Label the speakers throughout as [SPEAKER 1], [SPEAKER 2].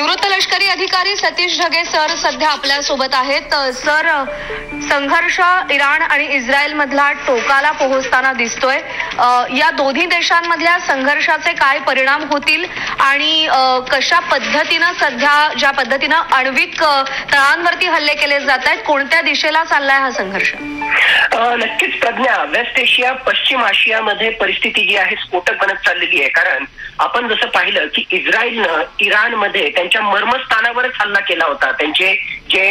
[SPEAKER 1] निवृत्त लष्करी अधिकारी सतीश ढगे सर सध्या आपल्या सोबत आहेत. सर, संघर्ष इराण आणि इस्रायल मधला टोकाला पोहोचताना दिसतोय. या दोन्ही देशांमधल्या संघर्षाचे काय परिणाम होतील आणि कशा पद्धतीनं सध्या ज्या पद्धतीनं आण्विक तळांवरती हल्ले केले जात आहेत, कोणत्या दिशेला चाललाय हा संघर्ष?
[SPEAKER 2] नक्कीच प्रज्ञा, वेस्ट एशिया पश्चिम आशियामध्ये परिस्थिती जी आहे स्फोटक बनत चाललेली आहे. कारण आपण जसं पाहिलं की इस्रायलनं इराणमध्ये त्यांच्या मर्मस्थानावरच हल्ला केला होता. त्यांचे जे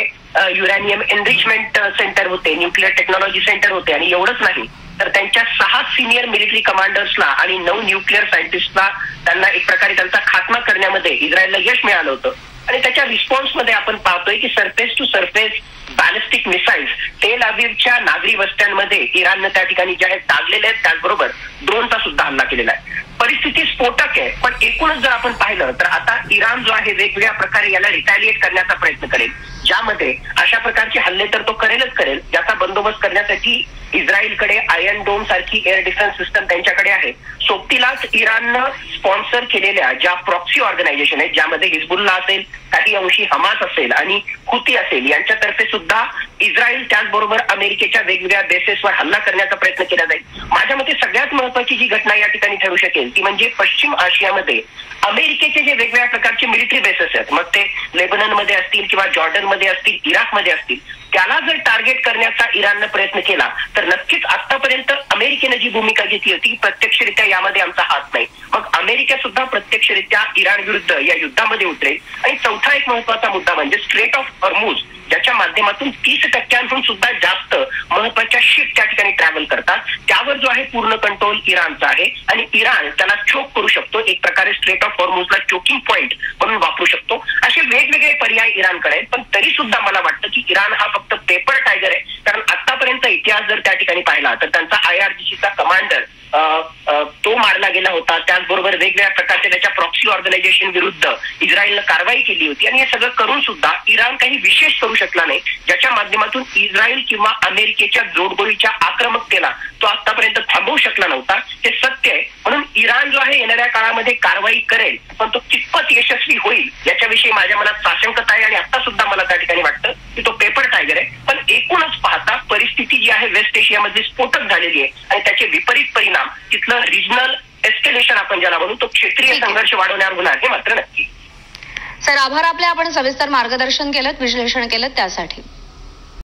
[SPEAKER 2] युरेनियम एनरिचमेंट सेंटर होते, न्यूक्लिअर टेक्नॉलॉजी सेंटर होते, आणि एवढंच नाही तर त्यांच्या 6 सिनियर मिलिटरी कमांडर्सला आणि 9 न्यूक्लिअर सायंटिस्टला त्यांना एक प्रकारे त्यांचा खात्मा करण्यामध्ये इस्रायलला यश मिळालं होतं. आणि त्याच्या रिस्पॉन्समध्ये आपण पाहतोय की surface to surface ballistic missiles Tel अवीवच्या नागरी वस्त्यांमध्ये इराणनं त्या ठिकाणी जे आहेत टाकलेले आहेत. त्याचबरोबर ड्रोनचा सुद्धा हल्ला केलेला आहे. परिस्थिती स्फोटक आहे. पण एकूणच जर आपण पाहिलं तर आता इराण जो आहे वेगवेगळ्या प्रकारे याला रिटॅलिएट करण्याचा प्रयत्न करेल, ज्यामध्ये अशा प्रकारचे हल्ले तर तो करेलच करेल, ज्याचा बंदोबस्त करण्यासाठी इस्रायलकडे आयर्न डोम सारखी एअर डिफेन्स सिस्टम त्यांच्याकडे आहे. सोबतीलाच इराणनं स्पॉन्सर केलेल्या ज्या प्रॉक्सी ऑर्गनायझेशन आहेत, ज्यामध्ये हिजबुल्ला असेल, काही अंशी हमास असेल आणि हुती असेल, यांच्यातर्फे सुद्धा इस्रायल त्याचबरोबर अमेरिकेच्या वेगवेगळ्या बेसेसवर हल्ला करण्याचा प्रयत्न केला जाईल. माझ्या मते सगळ्यात महत्वाची जी घटना या ठिकाणी ठरू शकेल ती म्हणजे पश्चिम आशियामध्ये अमेरिकेचे जे वेगवेगळ्या प्रकारचे मिलिटरी बेसेस आहेत, मग ते लेबननमध्ये असतील किंवा जॉर्डनमध्ये असतील, इराकमध्ये असतील, त्याला जर टार्गेट करण्याचा इराणनं प्रयत्न केला तर नक्कीच आतापर्यंत अमेरिकेनं जी भूमिका घेतली होती प्रत्यक्षरित्या यामध्ये आमचा हात नाही, मग अमेरिका सुद्धा प्रत्यक्षरित्या इराण विरुद्ध या युद्धामध्ये उतरेल. आणि चौथा एक महत्वाचा मुद्दा म्हणजे स्ट्रेट ऑफ हॉर्मुझ, ज्याच्या माध्यमातून 30% सुद्धा जास्त महत्वाच्या शिप त्या ठिकाणी ट्रॅव्हल करतात, त्यावर जो आहे पूर्ण कंट्रोल इराणचा आहे. आणि इराण त्याला चोक करू शकतो, एक प्रकारे स्ट्रेट ऑफ हॉर्मुझला चोकिंग पॉइंट म्हणून वापरू शकतो. असे वेगवेगळे पर्याय इराणकडे आहेत. पण तरी सुद्धा मला वाटतं की इराण हा फक्त पेपर टायगर आहे. कारण आतापर्यंत इतिहास जर त्या ठिकाणी पाहिला तर त्यांचा IRGCचा कमांडर तो मारला गेला होता. त्याचबरोबर वेगवेगळ्या प्रकारच्या त्याच्या प्रॉक्सी ऑर्गनायझेशन विरुद्ध इस्रायलनं कारवाई केली होती. आणि हे सगळं करून सुद्धा इराण काही विशेष करू शकला नाही, ज्याच्या माध्यमातून इस्रायल किंवा अमेरिकेच्या जोडगोळीच्या आक्रमकतेला तो आतापर्यंत थांबवू शकला नव्हता. हे सत्य आहे. म्हणून इराण जो आहे येणाऱ्या काळामध्ये कारवाई करेल, पण तो कितपत यशस्वी होईल याच्याविषयी माझ्या मनात साशंकता आहे. आणि आता सुद्धा मला त्या ठिकाणी वाटतं की तो पेपर टायगर आहे. पण एकूणच पाहता परिस्थिती जी आहे वेस्ट एशियामध्ये स्फोटक झालेली आहे आणि त्याचे विपरीत परिणाम तिथलं रिजनल एस्केलेशन आपण ज्याला म्हणू, तो क्षेत्रीय संघर्ष वाढवण्यावर होणार हे मात्र नक्की.
[SPEAKER 1] सर, आभार आपले. आपण सविस्तर मार्गदर्शन केलं, विश्लेषण केलं त्यासाठी.